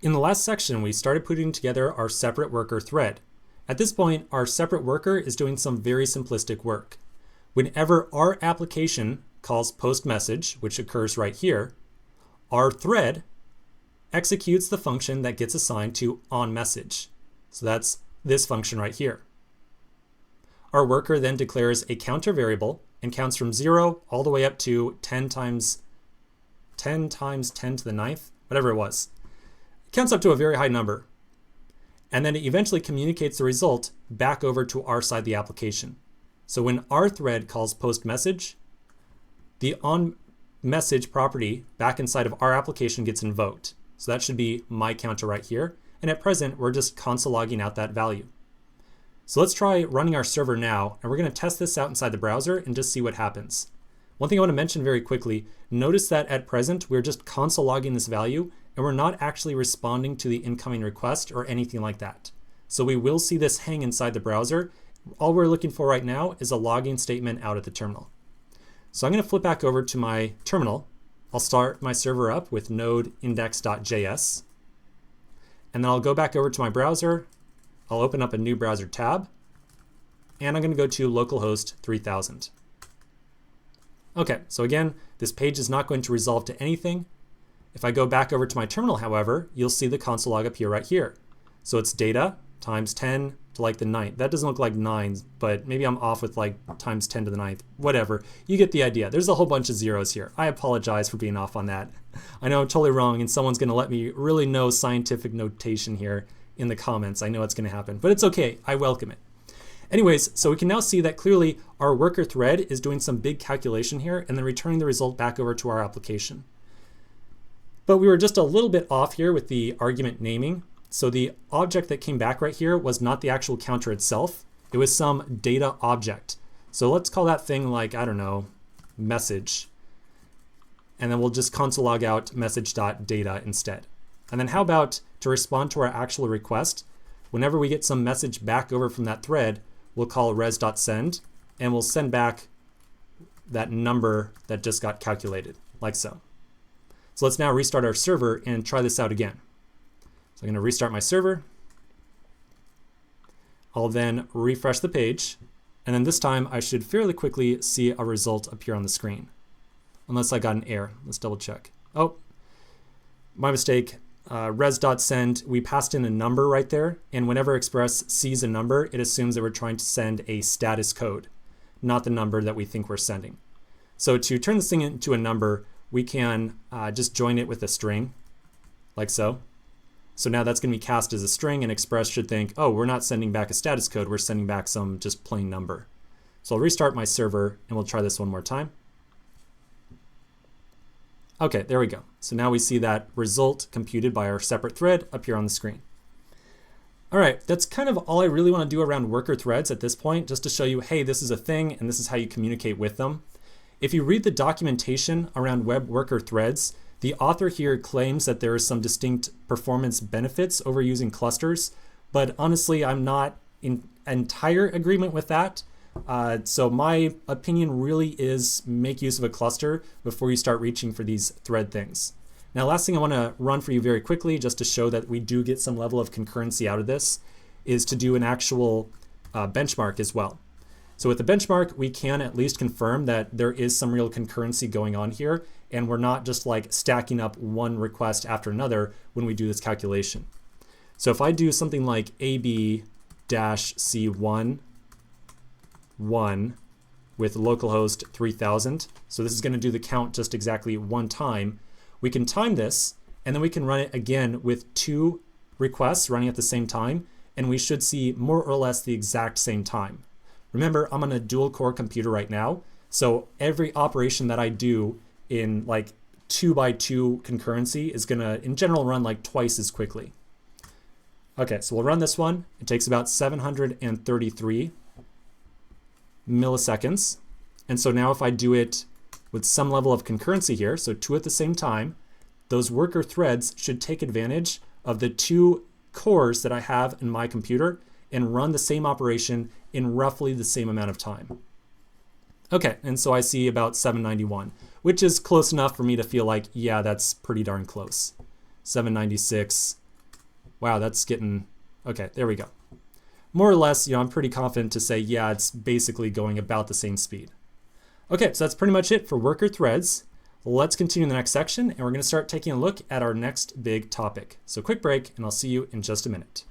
In the last section, we started putting together our separate worker thread. At this point, our separate worker is doing some very simplistic work. Whenever our application calls post message, which occurs right here, our thread executes the function that gets assigned to onMessage. So that's this function right here. Our worker then declares a counter variable and counts from 0 all the way up to 10 times 10 to the ninth, whatever it was. It counts up to a very high number. And then it eventually communicates the result back over to our side of the application. So when our thread calls post message, the onMessage property back inside of our application gets invoked. So that should be my counter right here. And at present, we're just console logging out that value. So let's try running our server now, and we're going to test this out inside the browser and just see what happens. One thing I want to mention very quickly, notice that at present, we're just console logging this value, and we're not actually responding to the incoming request or anything like that. So we will see this hang inside the browser. All we're looking for right now is a logging statement out at the terminal. So I'm going to flip back over to my terminal. I'll start my server up with node index.js. And then I'll go back over to my browser. I'll open up a new browser tab. And I'm going to go to localhost 3000. Okay, so again, this page is not going to resolve to anything. If I go back over to my terminal, however, you'll see the console log appear right here. So it's data times 10 to like the ninth. That doesn't look like 9s, but maybe I'm off with like times 10 to the ninth. Whatever. You get the idea. There's a whole bunch of zeros here. I apologize for being off on that. I know I'm totally wrong, and someone's going to let me really know scientific notation here in the comments. I know it's going to happen, but it's okay. I welcome it. Anyways, so we can now see that clearly our worker thread is doing some big calculation here and then returning the result back over to our application. But we were just a little bit off here with the argument naming. So the object that came back right here was not the actual counter itself. It was some data object. So let's call that thing like, I don't know, message. And then we'll just console log out message.data instead. And then how about to respond to our actual request, whenever we get some message back over from that thread, we'll call res.send and we'll send back that number that just got calculated, like so. So let's now restart our server and try this out again. So I'm going to restart my server. I'll then refresh the page. And then this time I should fairly quickly see a result appear on the screen. Unless I got an error. Let's double check. Oh, my mistake. Res.send, we passed in a number right there. And whenever Express sees a number, it assumes that we're trying to send a status code, not the number that we think we're sending. So to turn this thing into a number, we can just join it with a string, like so. So now that's going to be cast as a string, and Express should think, oh, we're not sending back a status code, we're sending back some just plain number. So I'll restart my server, and we'll try this one more time. Okay, there we go. So now we see that result computed by our separate thread appear on the screen. All right, that's kind of all I really want to do around worker threads at this point, just to show you, hey, this is a thing, and this is how you communicate with them. If you read the documentation around web worker threads, the author here claims that there are some distinct performance benefits over using clusters, but honestly, I'm not in entire agreement with that. So my opinion really is make use of a cluster before you start reaching for these thread things. Now, last thing I want to run for you very quickly, just to show that we do get some level of concurrency out of this, is to do an actual benchmark as well. So with the benchmark, we can at least confirm that there is some real concurrency going on here, and we're not just like stacking up one request after another when we do this calculation. So if I do something like AB-C1 1 with localhost 3000, so this is going to do the count just exactly one time, we can time this, and then we can run it again with 2 requests running at the same time, and we should see more or less the exact same time. Remember, I'm on a dual core computer right now, so every operation that I do in like 2x2 concurrency is gonna, in general, run like twice as quickly. Okay, so we'll run this one. It takes about 733 milliseconds. And so now if I do it with some level of concurrency here, so 2 at the same time, those worker threads should take advantage of the 2 cores that I have in my computer and run the same operation in roughly the same amount of time. Okay, and so I see about 791, which is close enough for me to feel like, yeah, that's pretty darn close. 796, wow, that's getting, okay, there we go. More or less, I'm pretty confident to say, yeah, it's basically going about the same speed. Okay, so that's pretty much it for worker threads. Let's continue in the next section, and we're going to start taking a look at our next big topic. So quick break, and I'll see you in just a minute.